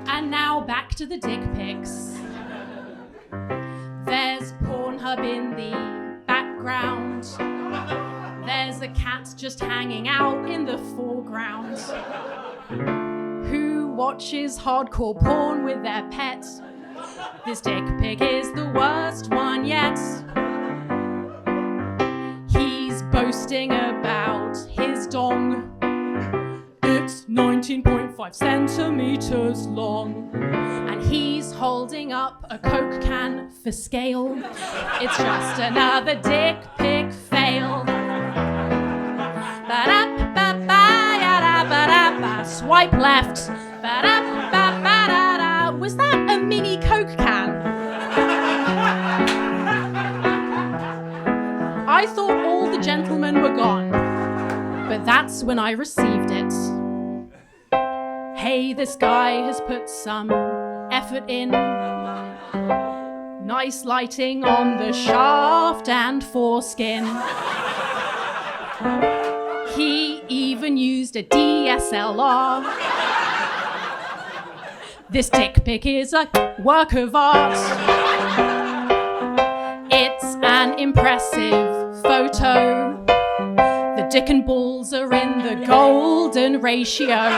And now back to the dick pics. There's Pornhub in the background. There's a cat just hanging out in the foreground. Who watches hardcore porn with their pet? This dick pic is the worst one yet. He's boasting about his dong. It's 19.5 centimeters long. And he's holding up a Coke can for scale. It's just another dick pic fail. Swipe left. Was that a mini Coke can? I thought all the gentlemen were gone, but that's when I received it. Hey, this guy has put some effort in. Nice lighting on the shaft and foreskin. He even used a DSLR. This dick pic is a work of art. It's an impressive photo. The dick and balls are in the golden ratio.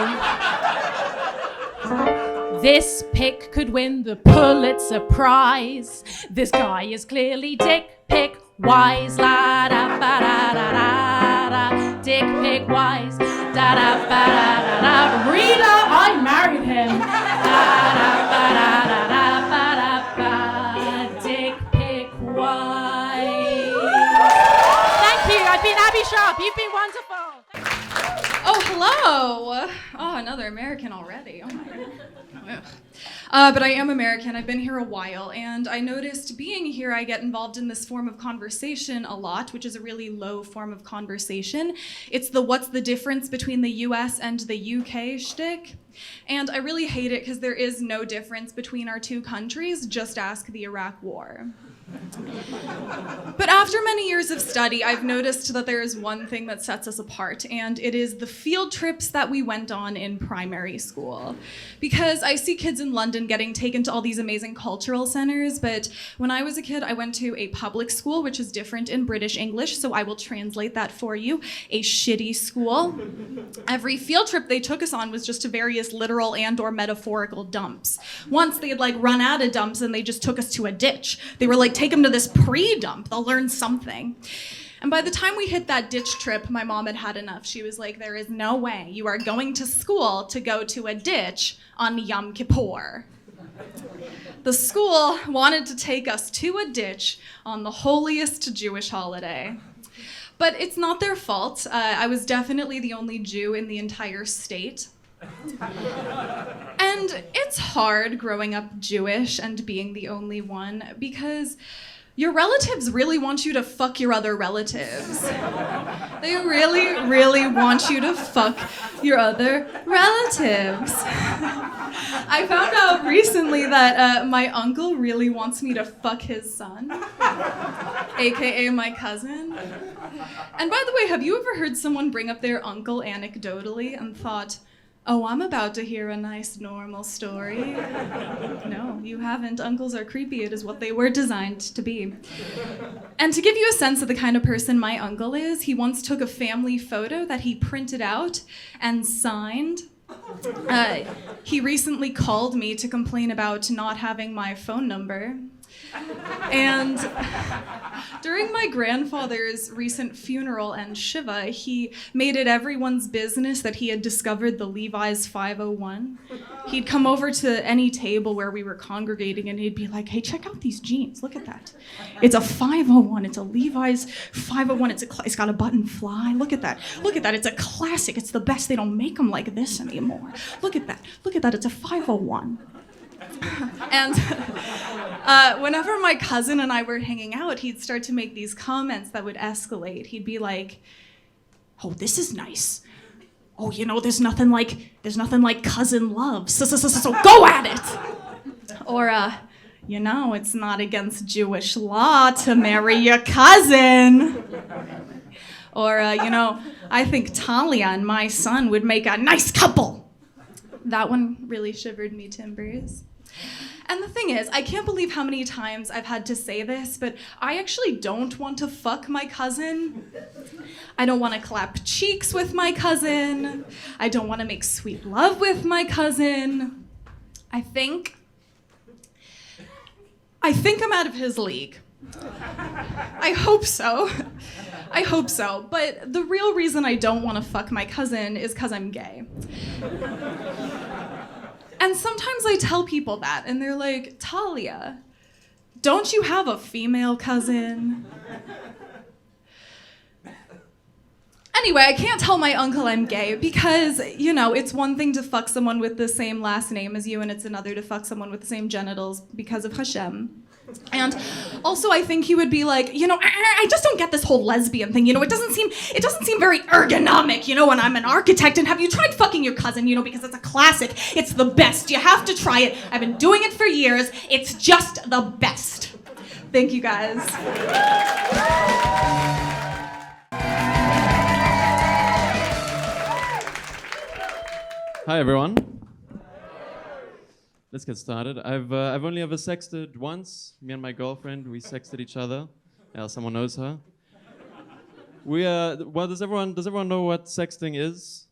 This pic could win the Pulitzer Prize. This guy is clearly dick pic wise. La da ba da da da da. Dick pic wise. Da da ba da da da. Rita, I married him. Da da ba job. You've been wonderful. Oh, hello. Oh, another American already. Oh, my God. But I am American. I've been here a while, and I noticed being here, I get involved in this form of conversation a lot, which is a really low form of conversation. It's the what's the difference between the US and the UK shtick. And I really hate it because there is no difference between our two countries. Just ask the Iraq War. But after many years of study, I've noticed that there is one thing that sets us apart, and it is the field trips that we went on in primary school. Because I see kids in London getting taken to all these amazing cultural centers, but when I was a kid, I went to a public school, which is different in British English, so I will translate that for you. A shitty school. Every field trip they took us on was just to various literal and or metaphorical dumps. Once they had run out of dumps and they just took us to a ditch. They were take them to this pre-dump, they'll learn something. And by the time we hit that ditch trip, my mom had had enough. She was like, there is no way you are going to school to go to a ditch on Yom Kippur. The school wanted to take us to a ditch on the holiest Jewish holiday. But it's not their fault. I was definitely the only Jew in the entire state. And it's hard growing up Jewish and being the only one because your relatives really want you to fuck your other relatives. They really, really want you to fuck your other relatives. I found out recently that my uncle really wants me to fuck his son, aka my cousin. And by the way, have you ever heard someone bring up their uncle anecdotally and thought, oh, I'm about to hear a nice, normal story? No, you haven't. Uncles are creepy. It is what they were designed to be. And to give you a sense of the kind of person my uncle is, he once took a family photo that he printed out and signed. He recently called me to complain about not having my phone number. And during my grandfather's recent funeral and Shiva, he made it everyone's business that he had discovered the Levi's 501. He'd come over to any table where we were congregating and he'd be like, hey, check out these jeans, look at that. It's a 501, it's a Levi's 501, it's got a button fly, look at that, it's a classic, it's the best, they don't make them like this anymore. Look at that, it's a 501. And whenever my cousin and I were hanging out, he'd start to make these comments that would escalate. He'd be like, oh, this is nice. Oh, there's nothing like cousin love. So go at it. Or, it's not against Jewish law to marry your cousin. Or, I think Talia and my son would make a nice couple. That one really shivered me timbers. And the thing is, I can't believe how many times I've had to say this, but I actually don't want to fuck my cousin. I don't want to clap cheeks with my cousin. I don't want to make sweet love with my cousin. I think I'm out of his league. I hope so. But the real reason I don't want to fuck my cousin is because I'm gay. And sometimes I tell people that, and they're like, Talia, don't you have a female cousin? Anyway, I can't tell my uncle I'm gay because, it's one thing to fuck someone with the same last name as you, and it's another to fuck someone with the same genitals because of Hashem. And also, I think he would be like, I just don't get this whole lesbian thing. It doesn't seem very ergonomic, when I'm an architect. And have you tried fucking your cousin? Because it's a classic. It's the best. You have to try it. I've been doing it for years. It's just the best. Thank you, guys. Hi, everyone. Let's get started. I've only ever sexted once. Me and my girlfriend, we sexted each other. Yeah, someone knows her. Does everyone know what sexting is?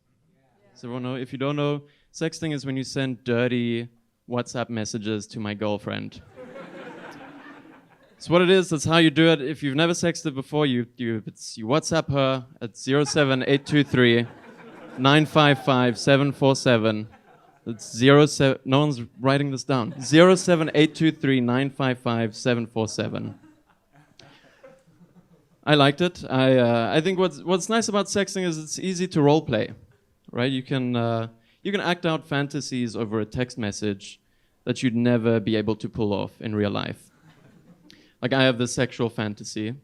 Does everyone know? If you don't know, sexting is when you send dirty WhatsApp messages to my girlfriend. It's what it is. That's how you do it. If you've never sexted before, you WhatsApp her at 07823 955 747. It's 07. No one's writing this down. 07823 955 747. I liked it. I think what's nice about sexting is it's easy to role play, right? You can act out fantasies over a text message that you'd never be able to pull off in real life. Like I have this sexual fantasy,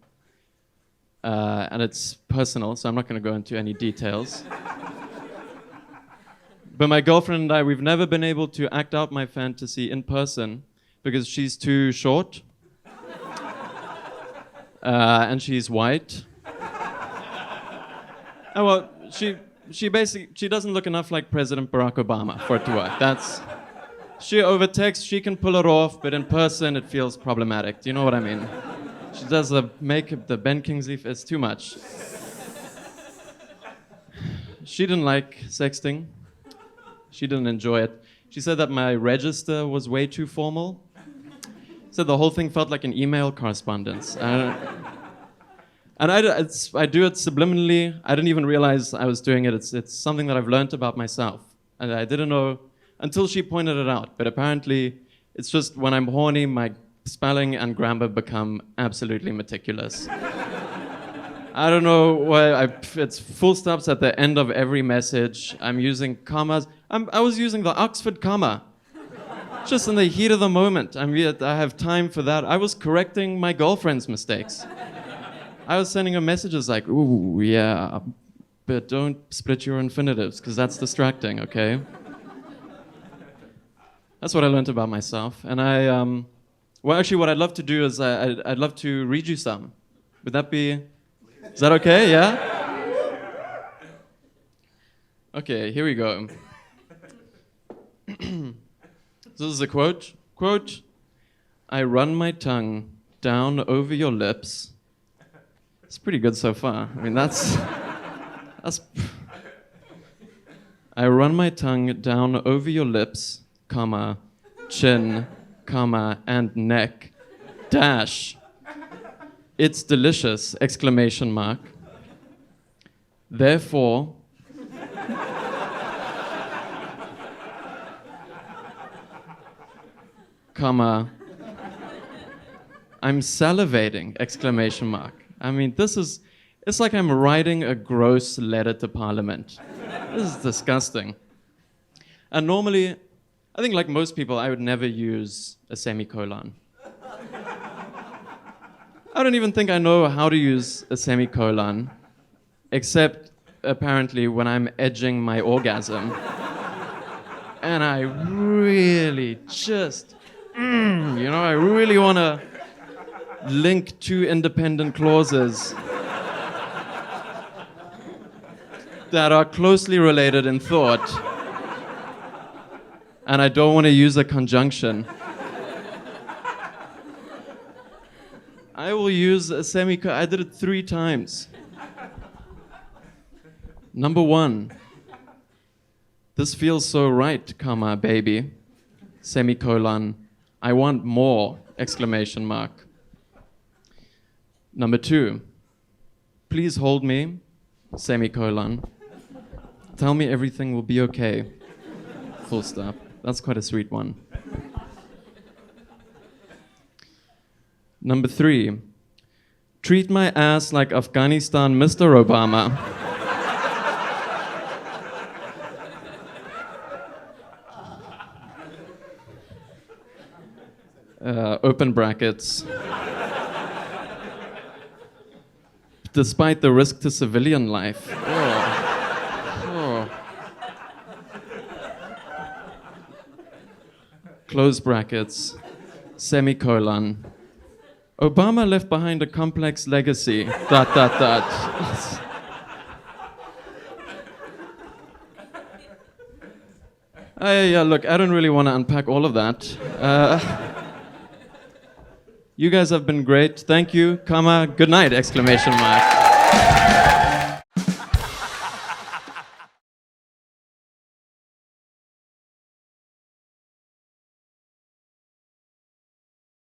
and it's personal, so I'm not going to go into any details. But my girlfriend and I, we've never been able to act out my fantasy in person because she's too short, and she's white. Oh, well, she doesn't look enough like President Barack Obama for it to work. She over text, she can pull it off, but in person it feels problematic. Do you know what I mean? She does the makeup, the Ben Kingsley, it's too much. She didn't like sexting. She didn't enjoy it. She said that my register was way too formal. Said the whole thing felt like an email correspondence. And I do it subliminally. I didn't even realize I was doing it. It's something that I've learned about myself. And I didn't know until she pointed it out. But apparently, it's just when I'm horny, my spelling and grammar become absolutely meticulous. I don't know why. It's full stops at the end of every message. I'm using commas. I was using the Oxford comma. Just in the heat of the moment. I have time for that. I was correcting my girlfriend's mistakes. I was sending her messages like, ooh, yeah, but don't split your infinitives, because that's distracting, okay? That's what I learned about myself. And well, actually, what I'd love to do is I'd love to read you some. Would that be... Is that okay? Yeah? Okay, here we go. This is a quote. Quote, I run my tongue down over your lips. It's pretty good so far. I mean, that's... I run my tongue down over your lips, comma, chin, comma, and neck, dash. It's delicious, exclamation mark. Therefore, comma, I'm salivating, exclamation mark. I mean, it's like I'm writing a gross letter to Parliament. This is disgusting. And normally, I think like most people, I would never use a semicolon. I don't even think I know how to use a semicolon, except apparently when I'm edging my orgasm. And I really just, I really want to link two independent clauses that are closely related in thought. And I don't want to use a conjunction. I will use a semicolon. I did it 3 times. Number 1. This feels so right, comma, baby. Semicolon. I want more, exclamation mark. Number 2. Please hold me, semicolon. Tell me everything will be okay. Full stop. That's quite a sweet one. Number 3. Treat my ass like Afghanistan, Mr. Obama. Open brackets. Despite the risk to civilian life. Oh. Close brackets. Semicolon. Obama left behind a complex legacy. ... Yeah, look, I don't really want to unpack all of that. You guys have been great. Thank you, comma, good night, exclamation mark.